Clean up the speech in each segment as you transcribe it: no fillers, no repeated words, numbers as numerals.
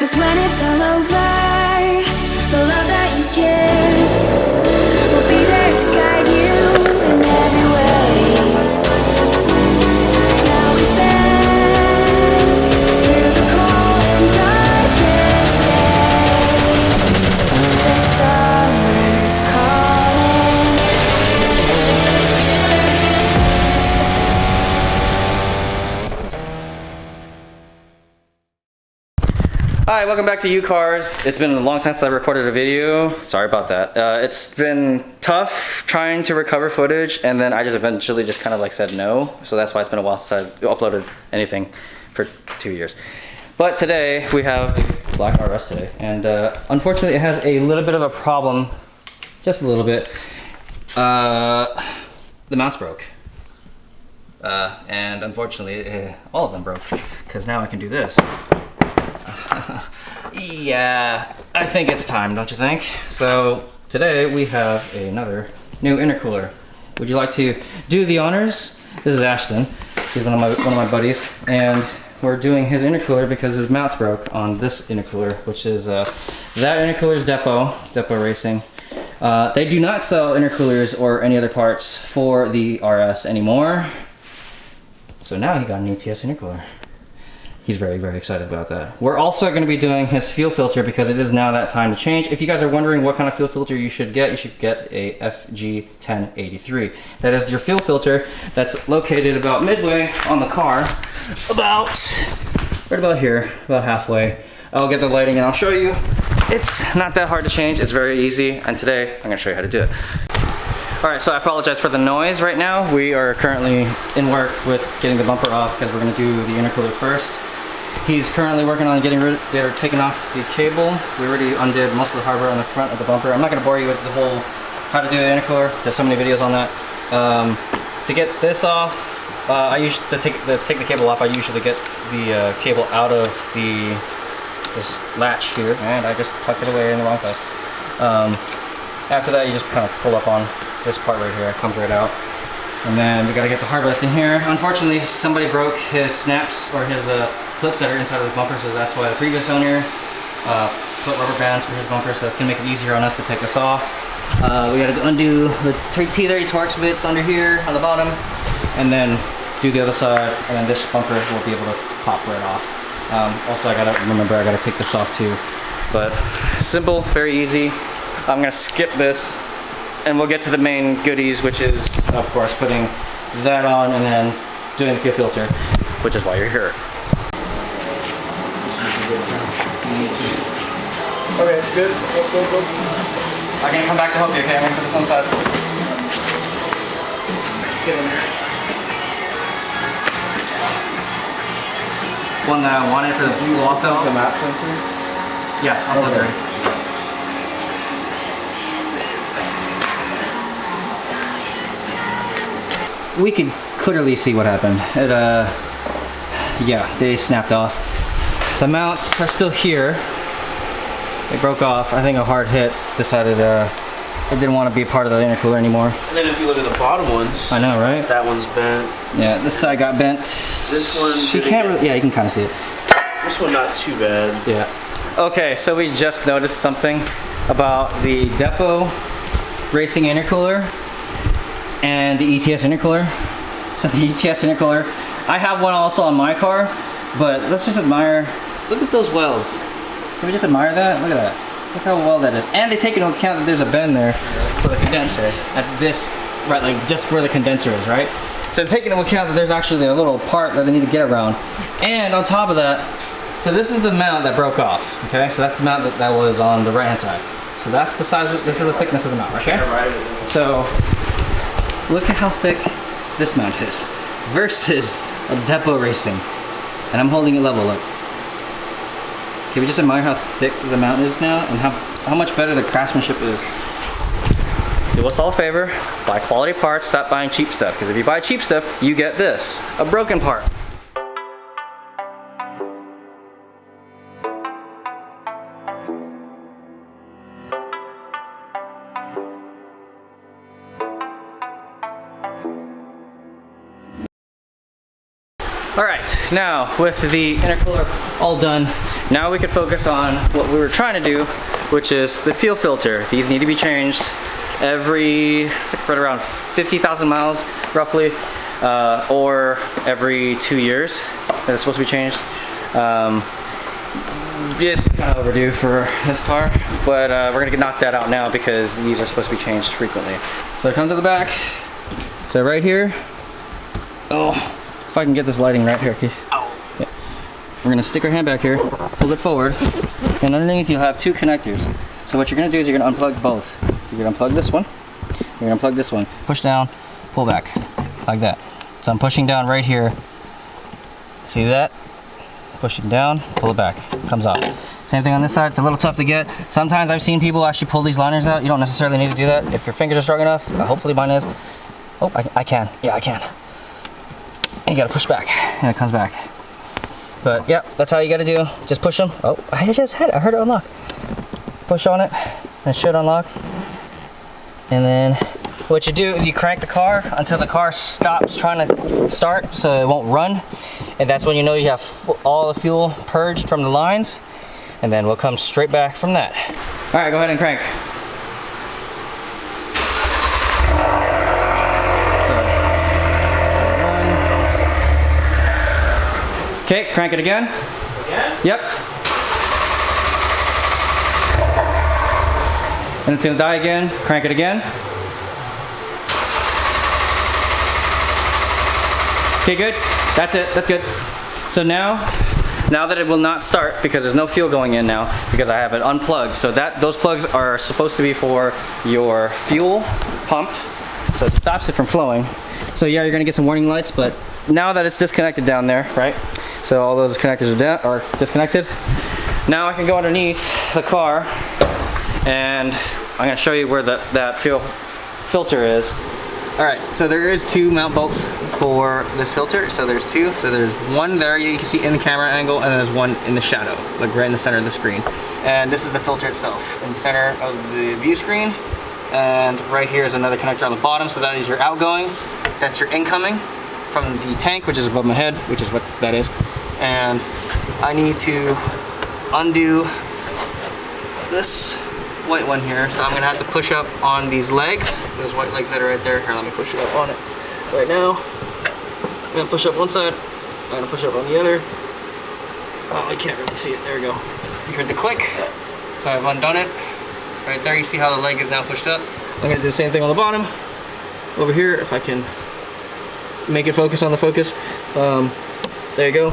'Cause when it's all over, the love that you give will be there to guide you in every way. Now we've been through the cold and darkest days. The summer's calling. Hi, welcome back to UCARS. It's been a long time since I recorded a video. Sorry about that. It's been tough trying to recover footage, and then I just eventually just kind of like said no. So that's why it's been a while since I uploaded anything for 2 years. But today we have a black RS today, and unfortunately it has a little bit of a problem, just a little bit. The mounts broke. And unfortunately all of them broke, because now I can do this. Yeah, I think it's time, don't you think? So today we have another new intercooler. Would you like to do the honors? This is Ashton. He's one of my buddies, and we're doing his intercooler because his mounts broke on this intercooler, which is that intercooler's Depot Racing. They do not sell intercoolers or any other parts for the RS anymore. So now he got an ETS intercooler. He's very, very excited about that. We're also going to be doing his fuel filter because it is now that time to change. If you guys are wondering what kind of fuel filter you should get a FG1083. That is your fuel filter that's located about midway on the car, right about here, about halfway. I'll get the lighting and I'll show you. It's not that hard to change. It's very easy, and today I'm going to show you how to do it. Alright, so I apologize for the noise right now. We are currently in work with getting the bumper off because we're going to do the intercooler first. He's currently working on they're taking off the cable. We already undid most of the hardware on the front of the bumper. I'm not going to bore you with the whole how to do the intercooler. There's so many videos on that. To get this off, I usually to take the cable off. I usually get the cable out of this latch here, and I just tucked it away in the wrong place. After that, you just kind of pull up on this part right here. It comes right out, and then we got to get the hard left in here. Unfortunately, somebody broke his snaps or his clips that are inside of the bumper, so that's why the previous owner put rubber bands for his bumper, so that's gonna make it easier on us to take this off. We gotta undo the T30 Torx bits under here on the bottom, and then do the other side, and then this bumper will be able to pop right off. Also, I gotta remember I gotta take this off too. But simple, very easy. I'm gonna skip this, and we'll get to the main goodies, which is, of course, putting that on and then doing the fuel filter, which is why you're here. Okay, good. Go. I'm gonna come back to help you, okay? I'm gonna put this on the side. Let's get in there. One that I wanted for the blue off though. The map sensor? Yeah, I'll put it there. We can clearly see what happened. It, yeah, they snapped off. The mounts are still here. They broke off. I think a hard hit decided it didn't want to be a part of the intercooler anymore. And then if you look at the bottom ones, I know, right? That one's bent. Yeah, this side got bent. This one, you can't really, yeah, you can kind of see it. This one not too bad. Yeah. Okay, so we just noticed something about the Depot Racing intercooler and the ETS intercooler. So the ETS intercooler, I have one also on my car, but let's just admire, look at those welds. Can we just admire that? Look at that. Look how well that is. And they take into account that there's a bend there for the condenser at this, right, like just where the condenser is, right? So taking into account that there's actually a little part that they need to get around. And on top of that, so this is the mount that broke off, okay? So that's the mount that was on the right hand side. So that's the size, this is the thickness of the mount, okay? So look at how thick this mount is versus a Depot Racing. And I'm holding it level, look. Can we just admire how thick the mount is now and how much better the craftsmanship is? Do us all a favor, buy quality parts, stop buying cheap stuff, because if you buy cheap stuff, you get this, a broken part. Alright, now with the intercooler all done Now we can focus on what we were trying to do, which is the fuel filter. These need to be changed every right around 50,000 miles roughly, or every 2 years. That's supposed to be changed. It's kind of overdue for this car, but we're gonna knock that out now because these are supposed to be changed frequently. So I come to the back. So right here, oh, if I can get this lighting right here, Keith. Yeah. We're gonna stick our hand back here, pull it forward, and underneath you'll have 2 connectors. So what you're gonna do is you're gonna unplug both. You're gonna unplug this one, you're gonna unplug this one. Push down, pull back, like that. So I'm pushing down right here. See that? Pushing down, pull it back, comes off. Same thing on this side, it's a little tough to get. Sometimes I've seen people actually pull these liners out. You don't necessarily need to do that if your fingers are strong enough. Hopefully mine is. Oh, I can, yeah I can. And you gotta push back, and it comes back. But yeah, that's how you gotta do. Just push them. Oh, I just had it, I heard it unlock. Push on it, and it should unlock. And then what you do is you crank the car until the car stops trying to start so it won't run. And that's when you know you have all the fuel purged from the lines. And then we'll come straight back from that. All right, go ahead and crank. Okay, crank it again. Again? Yep. And it's gonna die again. Crank it again. Okay, good. That's it. That's good. So now that it will not start because there's no fuel going in now because I have it unplugged. So those plugs are supposed to be for your fuel pump. So it stops it from flowing. So yeah, you're gonna get some warning lights, but now that it's disconnected down there, right? So all those connectors are disconnected. Now I can go underneath the car and I'm gonna show you where that fuel filter is. All right, so there is 2 mount bolts for this filter. So there's 2. So there's one there you can see in the camera angle, and there's one in the shadow, like right in the center of the screen. And this is the filter itself in the center of the view screen. And right here is another connector on the bottom. So that is your outgoing. That's your incoming from the tank, which is above my head, which is what that is. And I need to undo this white one here, so I'm gonna have to push up on these legs, those white legs that are right there. Here, let me push it up on it right now. I'm gonna push up one side, I'm gonna push up on the other. Oh, I can't really see it. There we go. You heard the click, so I've undone it. Right there, you see how the leg is now pushed up. I'm gonna do the same thing on the bottom. Over here, if I can make it focus on the focus. There you go.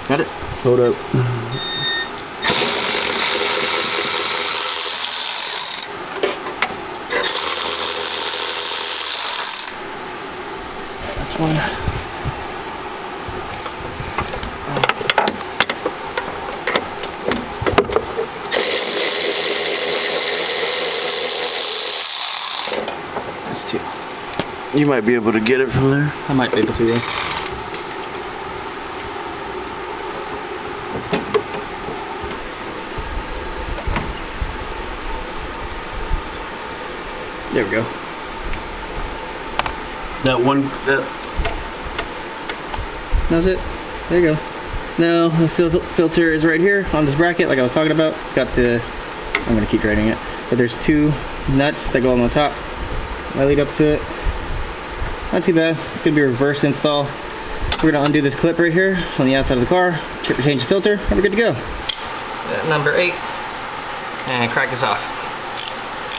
Got it? Hold up. That's one. That's 2. You might be able to get it from there. I might be able to, yeah. There we go. That's it. There you go. Now the filter is right here on this bracket, like I was talking about. It's got the, I'm gonna keep draining it, but there's 2 nuts that go on the top. I lead up to it. Not too bad. It's gonna be a reverse install. We're gonna undo this clip right here on the outside of the car, change the filter, and we're good to go. Number 8, and crack this off.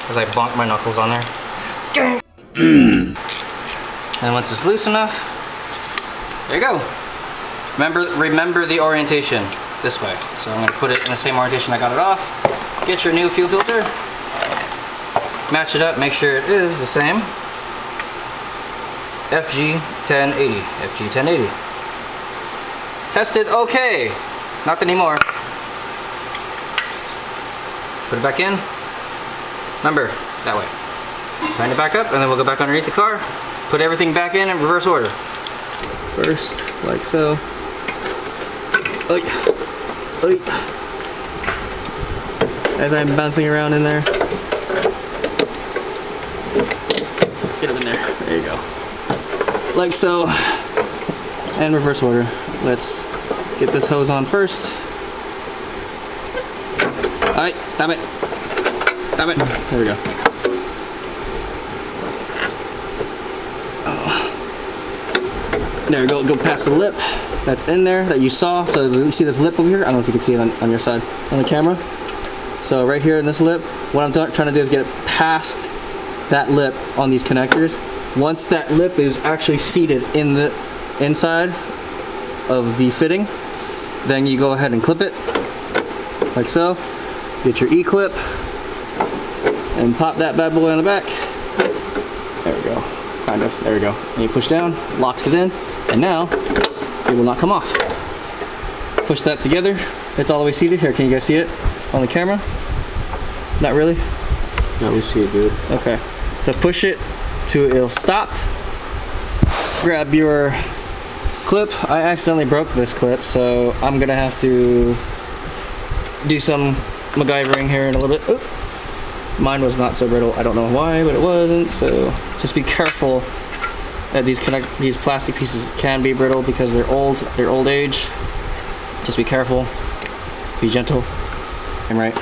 Because I bonked my knuckles on there. And once it's loose enough, there you go. Remember the orientation this way. So I'm going to put it in the same orientation I got it off. Get your new fuel filter. Match it up, make sure it is the same. FG1080. FG1080. Tested, okay. Not anymore. Put it back in. Remember, that way. Tighten it back up, and then we'll go back underneath the car. Put everything back in reverse order. First, like so. Oy. Oy. As I'm bouncing around in there. Get up in there. There you go. Like so. and reverse order. Let's get this hose on first. Alright, stop it. Stop it. There we go. Oh. There we go. Go past the lip that's in there that you saw. So you see this lip over here? I don't know if you can see it on your side on the camera. So right here in this lip, what I'm trying to do is get it past that lip on these connectors. Once that lip is actually seated in the inside of the fitting, then you go ahead and clip it like so. Get your E-clip and pop that bad boy on the back. There we go, kind of, there we go. And you push down, locks it in, and now it will not come off. Push that together, it's all the way seated. Here, can you guys see it on the camera? Not really? No, we see it good. Okay, so push it to it'll stop. Grab your clip. I accidentally broke this clip, so I'm gonna have to do some MacGyvering here in a little bit. Oop. Mine was not so brittle. I don't know why, but it wasn't. So just be careful that these plastic pieces can be brittle because they're old age. Just be careful. Be gentle. I'm right.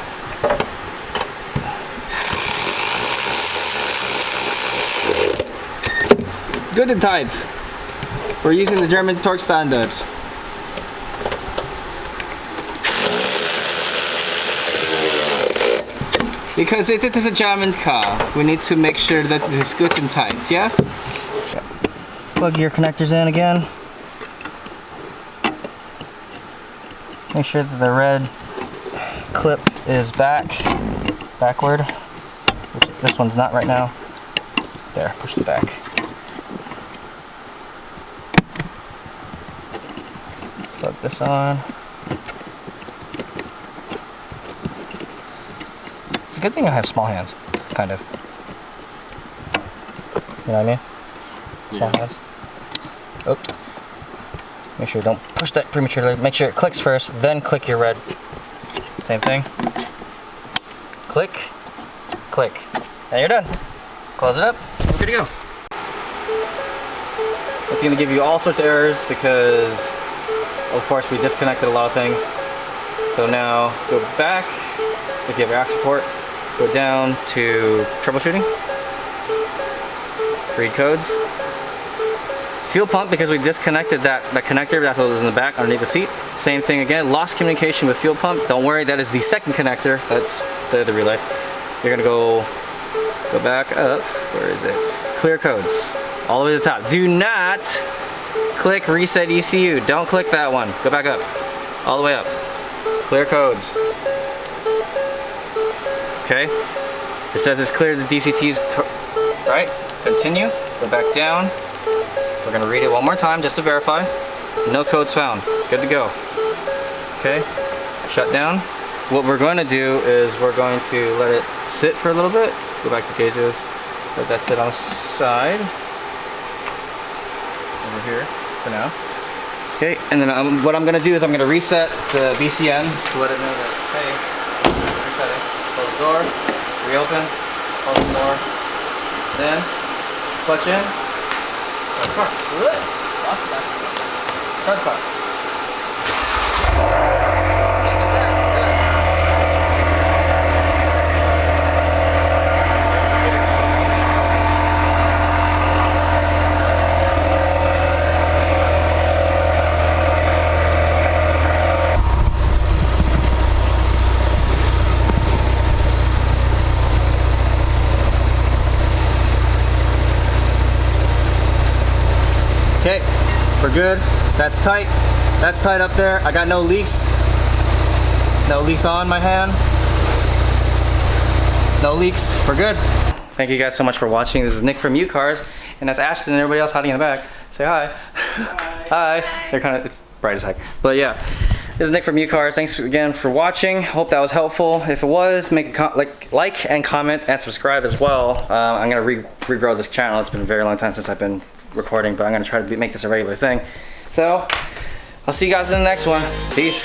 Good and tight. We're using the German torque standard. Because it is a German car, we need to make sure that it is good and tight, yes? Plug your connectors in again. Make sure that the red clip is backward, which this one's not right now. There, push it back. Plug this on. It's a good thing I have small hands, kind of. You know what I mean? Small hands. Oh. Make sure you don't push that prematurely. Make sure it clicks first, then click your red. Same thing. Click, click. And you're done. Close it up, we're good to go. It's going to give you all sorts of errors because, of course, we disconnected a lot of things. So now go back, if you have your aux support, go down to troubleshooting, read codes, fuel pump, because we disconnected that connector, that's what was in the back underneath the seat. Same thing again, lost communication with fuel pump. Don't worry, that is the second connector, that's the relay. You're gonna go back up, where is it? Clear codes, all the way to the top. Do not click reset ECU, don't click that one. Go back up, all the way up. Clear codes. Okay, it says it's clear the DCTs, right? Continue, go back down. We're gonna read it one more time just to verify. No codes found, good to go. Okay, shut down. What we're going to do is we're going to let it sit for a little bit. Go back to gauges, let that sit on the side. Over here for now. Okay, and then what I'm gonna do is I'm gonna reset the BCN to let it know that, hey, resetting. Close the door, reopen, close the door, then clutch in, start the car. Good. Lost the battery. Start the car. Okay, we're good. That's tight. That's tight up there. I got no leaks. No leaks on my hand. No leaks. We're good. Thank you guys so much for watching. This is Nick from UCARS, and that's Ashton and everybody else hiding in the back. Say hi. Hi. Hi. They're kind of, it's bright as heck. But yeah, this is Nick from UCARS. Thanks again for watching. Hope that was helpful. If it was, make a like and comment and subscribe as well. I'm gonna regrow this channel. It's been a very long time since I've been recording, but I'm gonna try to make this a regular thing. So I'll see you guys in the next one. Peace.